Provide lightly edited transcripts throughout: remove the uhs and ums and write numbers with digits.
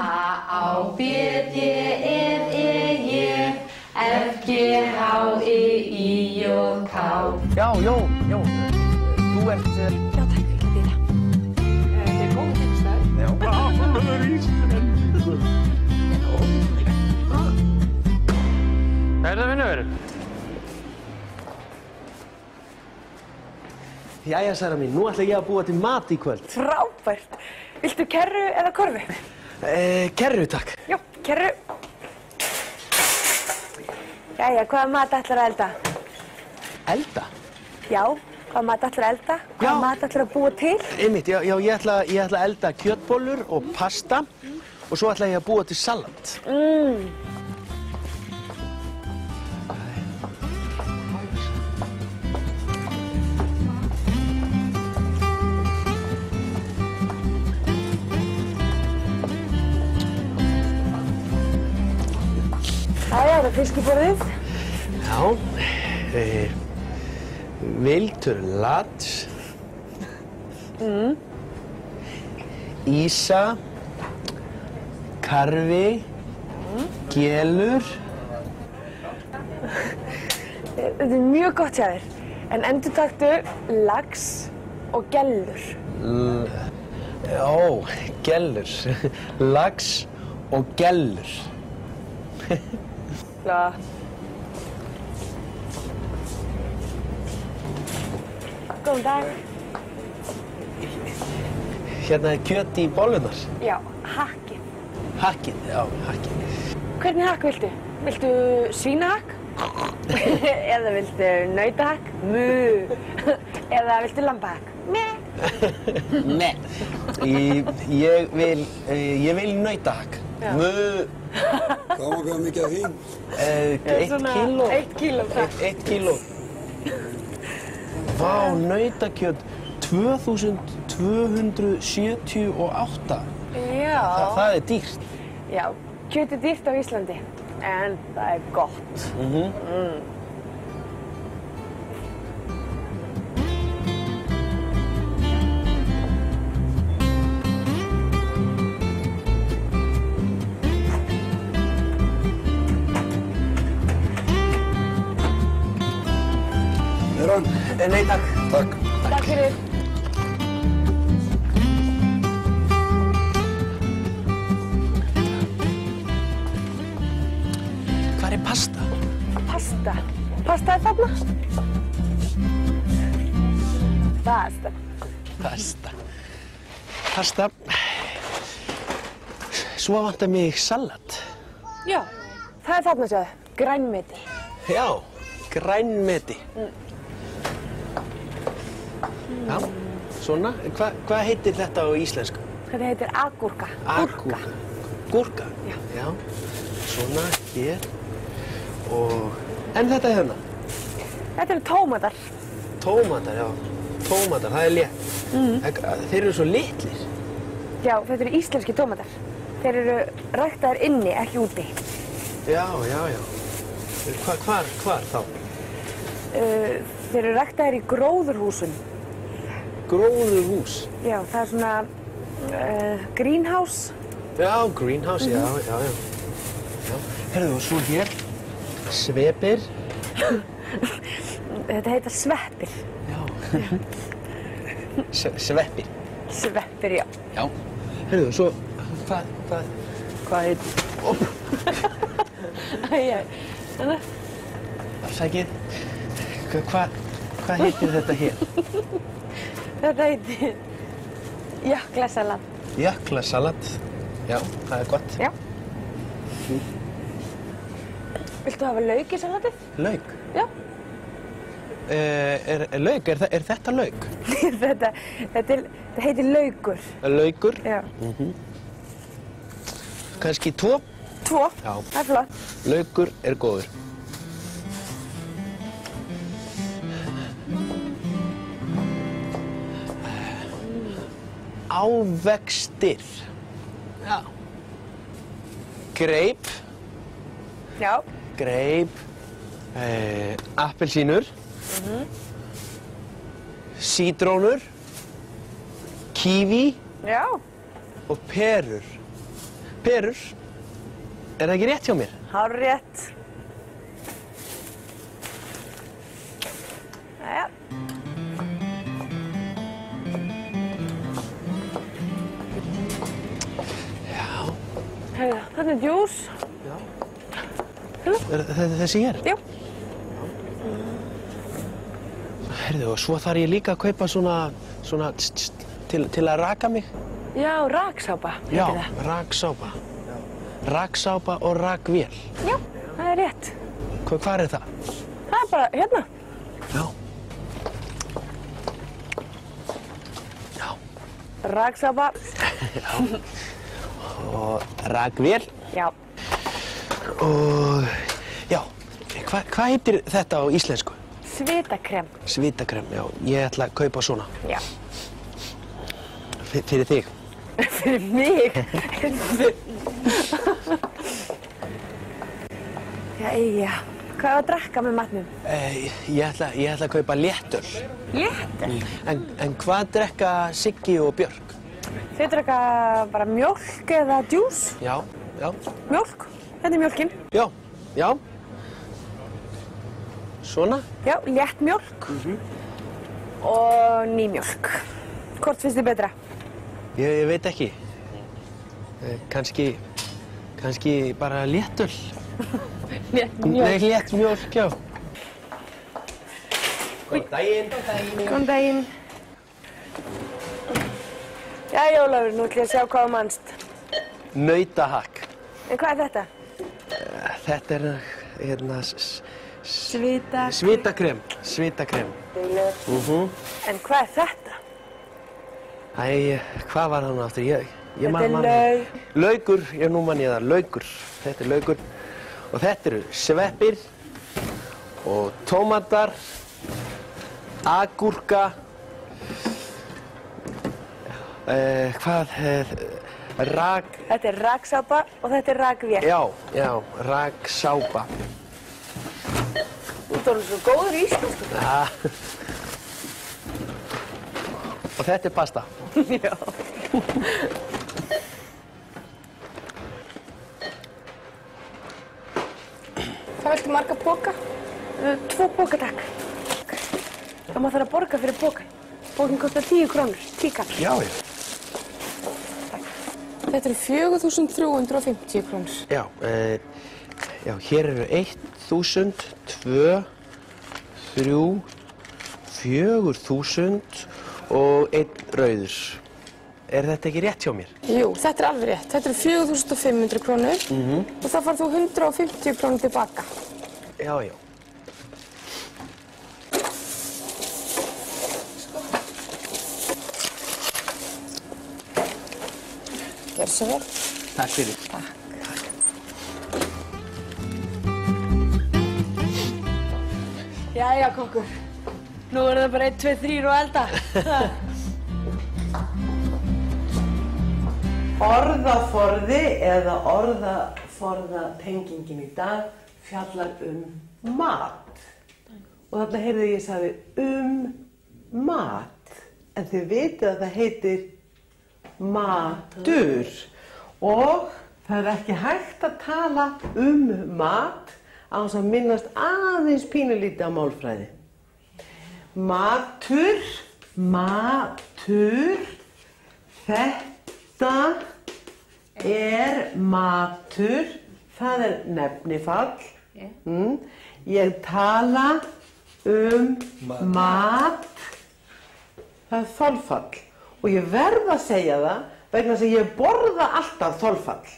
A, B, D, E, J, F, G, H, I, J, K. Já, þú ert... Já, takk fyrir að bíða. Þetta er góð tekstað. Já. Hvað er það, vinnur? Jæja, Sara mín, nú ætla ég að búa til mat í kvöld. Frábært. Viltu kerru eða korfu? Kerru, takk. Já, kerru. Jæja, hvaða mat ætlar að elda? Elda? Já, hvaða mat ætlar að elda? Hvaða mat ætlar að búa til? Einmitt, já, ég ætla að elda kjötbollur og pasta og svo ætla ég að búa til salat. Jæja, það er fiskiborðið. Já, viltur lats, ísa, karfi, gelur. Þetta er mjög gott hjá þér. En endurtaktu lax og gellur. Gellur. Lax og gellur. Flott. Góðan dag. Hérna er kjöt í bollunar. Já, hakkið. Hakkið, já, hakkið. Hvernig hakk viltu? Viltu svínahakk? Eða viltu nautahakk? Mu. Eða viltu lambahakk? Me. Nei, ég vil nautahakk. Mu. Hvað mikið af því? 1 kíló. 1 kíló, takk. 1 kíló. Vá, nautakjöt 2278. Já. Það er dýrt. Já, kjöt er dýrt á Íslandi, en það er gott. Er hann? Nei, takk. Takk. Takk fyrir. Hvar er pasta? Pasta. Pasta er þarna. Pasta. Pasta. Pasta. Svo vantar mig salat. Já, það er þarna, sjáðu. Grænmeti. Já, grænmeti. Já, svona. Hvað heitir þetta á íslensku? Þetta heitir agúrka. Agúrka. Gúrka? Já. Já. Svona, hér. Og... En þetta hérna? Þetta eru tómatar. Tómatar, já. Tómatar, það er létt. Þeir eru svo litlir. Já, þetta eru íslenski tómatar. Þeir eru ræktaðir inni, ekki úti. Já. Hvar þá? Þeir eru ræktaðir í gróðurhúsum. Gróðurhús? Já, það er svona greenhouse. Já, greenhouse, já. Herðu, og svo hér, svepir. Þetta heita sveppir. Já. Sveppir. Sveppir, já. Já. Herðu, svo, hvað heitir? Æjæ, þannig. Afsækið, hvað heitir þetta hér? Þetta heitir jöklasalat. Jöklasalat. Já, það er gott. Já. Viltu hafa lauk í salatið? Lauk? Já. Lauk, er þetta lauk? Þetta heitir laukur. Laukur? Já. Kannski 2? 2? Já. Það er flott. Laukur er góður. Ávextir. Já. Greip. Já. Greip. Appelsínur. Sítrónur. Kíví. Já. Og perur. perur. Er það ekki rétt hjá mér? Hárrétt. Jæja. Já. Heyrðu, þarna er djús. Þessi hér? Já. Heyrðu, og svo þarf ég líka að kaupa svona til að raka mig. Já, raksápa. Já, raksápa. Raksápa og rakvél. Já, það er rétt. Hvar er það? Það er bara hérna. Já. Já. Raksápa. Já. Og rakvél. Já. Og, já, hvað heitir þetta á íslensku? Svitakrem. Svitakrem, já. Ég ætla að kaupa svona. Já. Fyrir þig. Fyrir mig? Jæja. Hvað er að drekka með matnum? Ég ætla að kaupa léttöl. Léttöl? En hvað drekka Siggi og Björk? Þau drekka bara mjólk eða djús. Já. Mjólk. Þetta er mjólkin. Já. Svona? Já, létt mjólk. Og nýmjólk. Hvort finnst þið betra? Ég veit ekki. Kannski bara léttöl. Létt mjólk. Nei, létt mjólk, já. Góðan daginn. Góðan daginn. Jæja, Ólafur, nú ætlum ég að sjá hvað þú manst. Nautahakk. En hvað er þetta? Þetta er, hérna, Svitakrem. Svitakrem. En hvað er þetta? Hvað var hann aftur? Þetta er lauk. Laukur, nú man ég það, laukur. Þetta er laukur. Og þetta eru sveppir og tómatar, agúrka, Þetta er raksápa og þetta er rakvél. Já, raksápa. Þú ert orðinn svo góður í íslensku. Og þetta er pasta. Já. Hvað viltu marga póka? 2 póka, takk. Og maður þarf að borga fyrir pókan. Pókin kostar 10 krónur, 10 kall. Já. Þetta eru 4.350 krónur. Já, hér eru 1.000, 2, 3, 4.000 og 1 rauður. Er þetta ekki rétt hjá mér? Jú, þetta er alveg rétt. Þetta eru 4.500 krónur og þá færð þú 150 krónur tilbaka. Já. Gjörðu svo vel. Takk fyrir. Jæja, kokkur. Nú er það bara 1, 2, 3 og elda. Orðaforði eða orðaforðatengingin í dag fjallar mat. Og þarna heyrði ég sagði mat. En þið vitið að það heitir matur. Og það er ekki hægt að tala mat án þess að minnast aðeins pínulítið á málfræði. Matur, þetta er matur, það er nefnifall. Ég tala mat, það er þolfall. Og ég verð að segja það vegna þess að ég borða alltaf þolfall.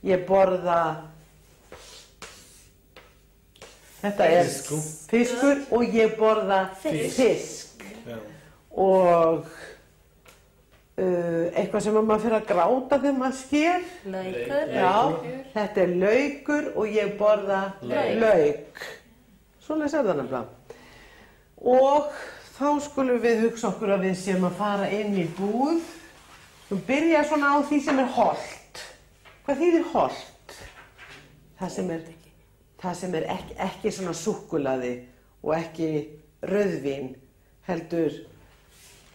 Ég borða, þetta er fiskur og ég borða fisk. Og eitthvað sem maður fyrir að gráta þegar maður sker. Laukur. Já, þetta er laukur og ég borða lauk. Svoleiðis er það nefnilega. Og þá skulum við hugsa okkur að við séum að fara inn í búð og byrja svona á því sem er hollt. Hvað þýðir hollt? Það sem er ekki svona súkkulaði og ekki rauðvín, heldur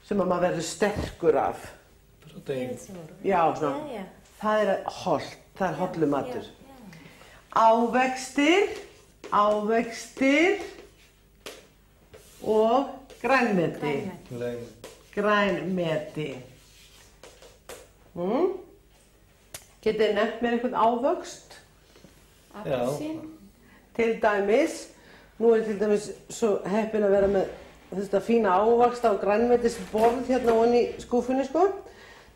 sem að maður verður sterkur af. Já, svona. Það er hollt. það er hollur matur. Ávextir og grænmeti. Grænmeti. Getið þið nefnt mér einhvern ávöxt? Appelsín. Til dæmis, nú er til dæmis svo heppin að vera með þetta fína ávaxta og grænmetisborð hérna ofan í skúfunni, sko.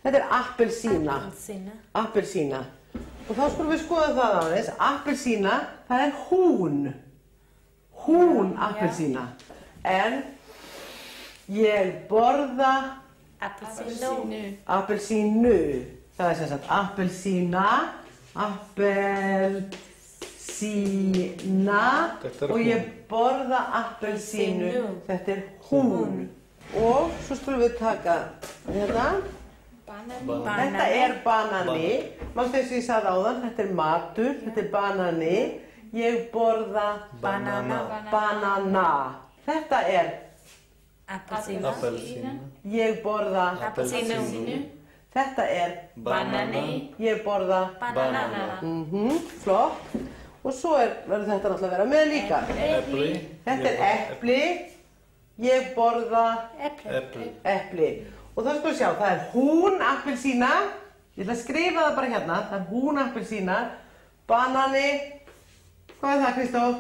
Þetta er appelsína. Appelsína. Og þá skulum við skoða það aðeins. Appelsína, það er hún. Hún appelsína. En ég borða appelsínu. Það er sem sagt appelsína, og ég borða appelsínu. Þetta er hún. Og svo skulum við taka hérna. Þetta er banani. Manstu þess að ég sagði áðan, þetta er matur, þetta er banani. Ég borða banana. Þetta er Appelsína. Ég borða Appelsínu. Þetta er Banani. Ég borða Banana. Flott. Og svo verður þetta náttúrulega að vera með líka. Þetta er epli. Ég borða epli. Og þá skulum við sjá, það er hún appelsína. Ég ætla að skrifa það bara hérna. Það er hún appelsína. Banani. Hvað er það, Kristóf?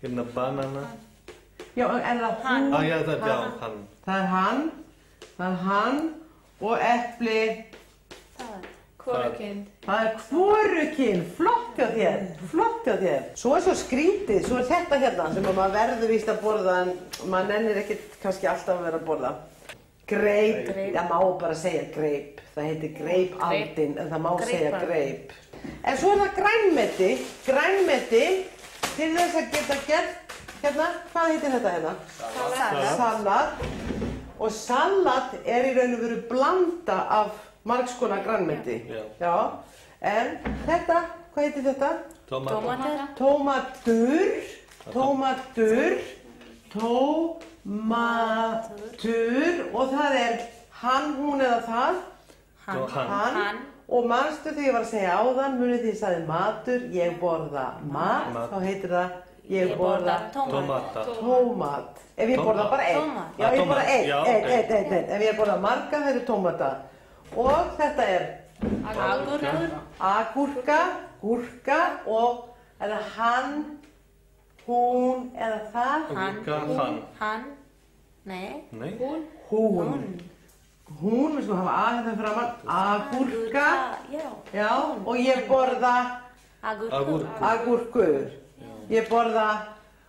Hérna banana. Já, er það hún? Já, það er hann. Það er hann. Það er hann. Og epli. Hvorukind. Það er hvorukind. Flott hjá þér. Flott hjá þér. Svo er svo skrítið. Svo er þetta hérna sem maður verður víst að borða en maður nennir ekkert kannski alltaf að vera að borða. Greip. Það má bara segja greip. Það heitir greipaldin en það má segja greip. En svo er það grænmeti. Grænmeti til þess að geta gert hérna. Hvað heitir þetta hérna? Salat. Og salat er í raun og veru blanda af margs konar grænmeti. Já. En þetta, hvað heitir þetta? Tómatur. Tómatur. Og það er hann, hún eða það. Hann. Og manstu þegar ég var að segja áðan, munið því ég sagði matur, ég borða mat, þá heitir það ég borða tómat. Ef ég borða bara einn. Já, ég borða einn. Ef ég borða marga, það eru tómata. Og þetta er agúrka og er það hann, hún eða það? Hann. Nei. Hún. Hún, við skulum hafa að þetta framan. Agúrka. Já, og ég borða agúrkur. Ég borða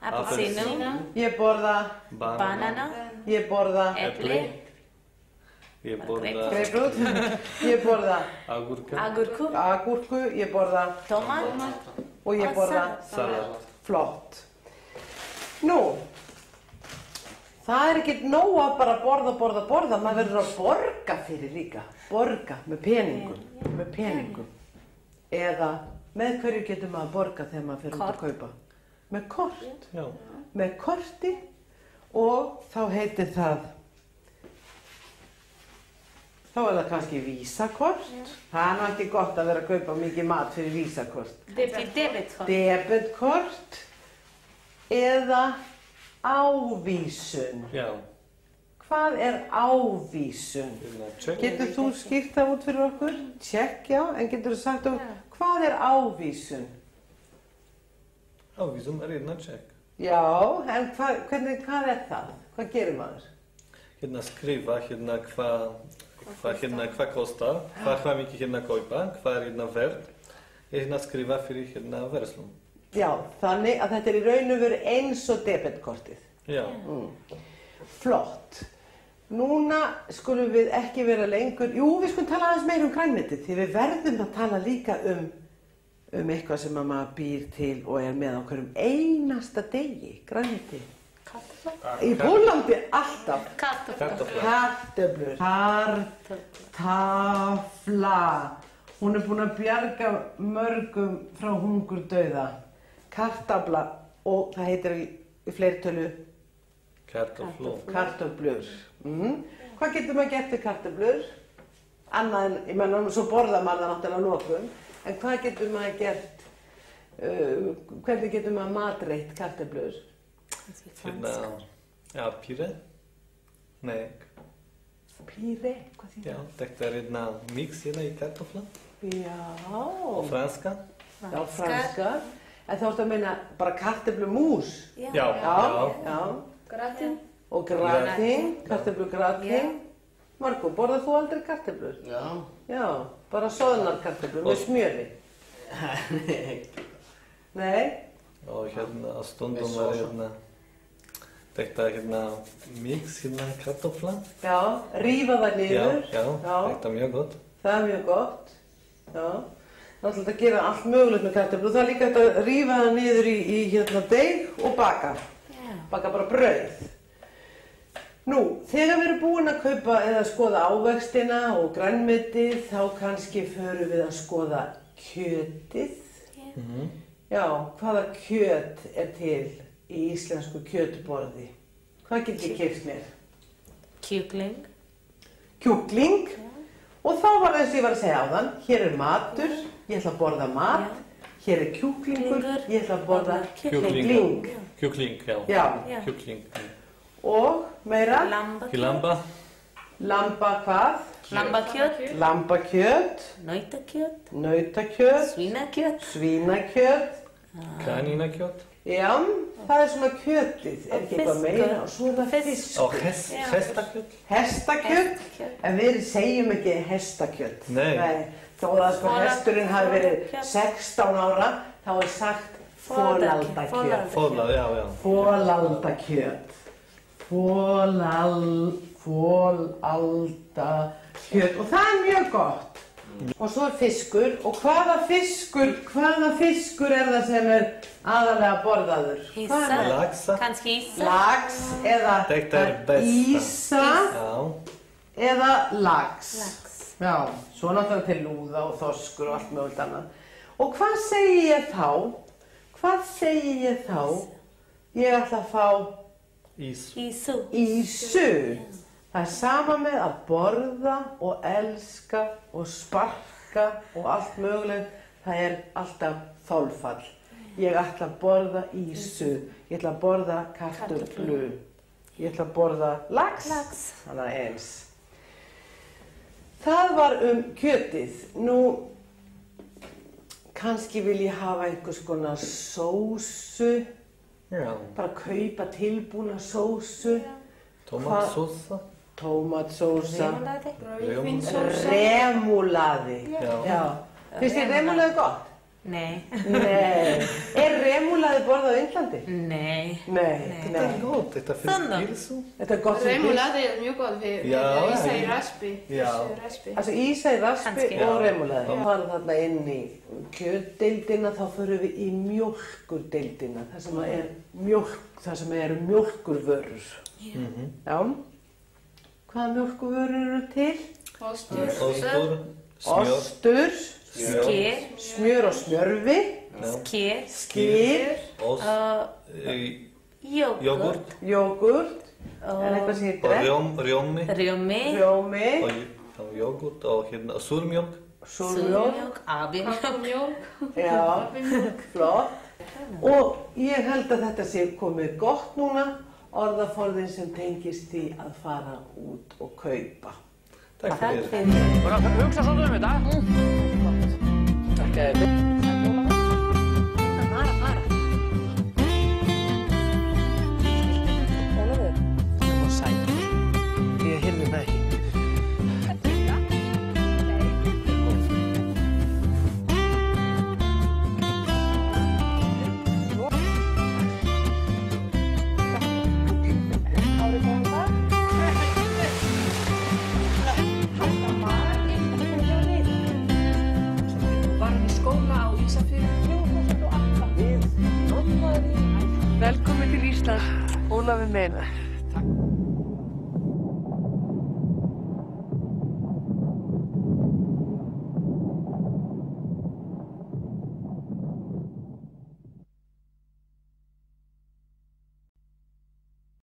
Appelsínu. Ég borða Banana. Ég borða Epli. Ég borða greipfrút. Ég borða agúrku. Ég borða Tómat. og ég borða salat. Flott. Nú, það er ekkert nóg að bara borða. Maður verður að borga fyrir líka. Borga með peningum. Eða með hverju getur maður að borga þegar maður fer út að kaupa? Með kort. Já. Með korti og þá heitir það, þá er það kannski vísakort. Það er nú ekki gott að vera að kaupa mikið mat fyrir vísakort. Debetkort eða ávísun. Já. Hvað er ávísun? Getur þú skýrt það út fyrir okkur? Check, já, en getur þú sagt hvað er ávísun? Ávísun er hérna check. Já, en hvað er það? Hvað gerir maður? Hérna skrifa, hérna hvað kostar, hvað mikið hérna kaupa, hvað er hérna verð. Hérna skrifa fyrir hérna verslun. Já, þannig að þetta er í raun og veru eins og debetkortið. Já. Flott. Núna skulum við ekki vera lengur, við skulum tala aðeins meira grænmetið því við verðum að tala líka eitthvað sem maður býr til og er með á hverjum einasta degi, grænmeti. Í Póllandi alltaf. Kartöflur. Kartafla. Hún er búin að bjarga mörgum frá hungurdauða. Kartafla og það heitir í fleirtölu kartöflur. Hvað getur maður gert við kartöflur? Annað en, svo borðar maður það náttúrulega að lokum. En hvað getur maður gert, hvernig getur maður matreitt kartöflur? Hérna, já, píre. Nei, Píre, hvað þýðir já, þetta hérna mix hérna í kartofla. Já. Og franska. Já, franska. En þá ertu að meina bara kartöflumús? Já, Já. Gratin. Og gratin, kartöflugratin. Margo, borðar þú aldrei kartöflur? Já. Já, bara soðnar kartöflur með smjöri. Nei. Og hérna stundum var hérna þetta hérna mix hérna kartofla. Já, rífa það niður. Já, þetta er mjög gott. Það er mjög gott. Já. Það er alltaf að gera allt mögulegt með kartöflu. Það er líka hægt að rífa það niður í hérna deig og baka. Baka bara brauð. Nú, þegar við erum búin að kaupa eða skoða ávextina og grænmetið, þá kannski förum við að skoða kjötið. Já, hvaða kjöt er til í íslensku kjötborði? Hvað get ég keypt mér? Kjúkling. Kjúkling. Og þá var eins og ég var að segja áðan, hér er matur, ég ætla að borða mat. Hér er kjúklingur, ég ætla að borða kjúkling. Kjúkling, já. Já. Kjúkling. Og meira? Lamba. Lamba hvað? Lambakjöt. Lambakjöt. Nautakjöt. Nautakjöt. Svínakjöt. Svínakjöt. Kanínakjöt. Já, það er svona kjötið, er ekki eitthvað meira, og svo er það fisk. Og hestakjöt. Hestakjöt, en við segjum ekki hestakjöt. Nei. Þó að sko hesturinn hafi verið 16 ára, þá er sagt folaldakjöt. Já. Folaldakjöt. Folaldakjöt, og það er mjög gott. Og svo er fiskur, og hvaða fiskur er það sem er aðalega borðaður? Ýsa. Laxa. Kannski ýsa. Lax eða Þetta er besta. ýsa Já. eða lax. Já, svo náttúrulega til lúða og þorskur og allt mögulegt annað. Og hvað segi ég þá? Ég ætla að fá Ýsu. ýsu. Það er sama með að borða og elska og sparka og allt mögulegt. Það er alltaf þolfall. Ég ætla að borða ýsu. Ég ætla að borða kartöflu. Ég ætla að borða lax. Þannig að eins. Það var kjötið. Nú, kannski vil ég hafa einhvers konar sósu. Já. Bara kaupa tilbúna sósu. Tómatsósa. Tómatsósa. Rauðvínssósa. Remúlaði. Já. Finnst þér remúlaði gott? Nei. Nei. Er remúlaði borðað á Indlandi? Nei. Þetta er gott, þetta fyrir pilsu. Þetta er gott sem pilsu. Remúlaði er mjög gott við ísa í raspi. Altså ísa í raspi og remúlaði. Þá farum þarna inn í kjötdeildina, þá förum við í mjólkurdeildina, þar sem eru mjólkurvörur. Já. Hvaða mjólkurvörur eru til? Ostur. Ostur. Skyr. Smjör og smjörvi. Skyr. Ost. Jógurt. Jógurt. Er eitthvað sem heitir Og rjómi. Rjómi. Og jógurt og hérna súrmjólk. Súrmjólk. Abimjólk. Já, flott. Og ég held að þetta sé komið gott núna, orðaforðin sem tengist því að fara út og kaupa. Takk fyrir. Bara að hugsa svona þetta. Takk fyrir. Ólafur, það var sæt. Ég heyrði það ekki. Velkomin til Íslands, Ólafur minn.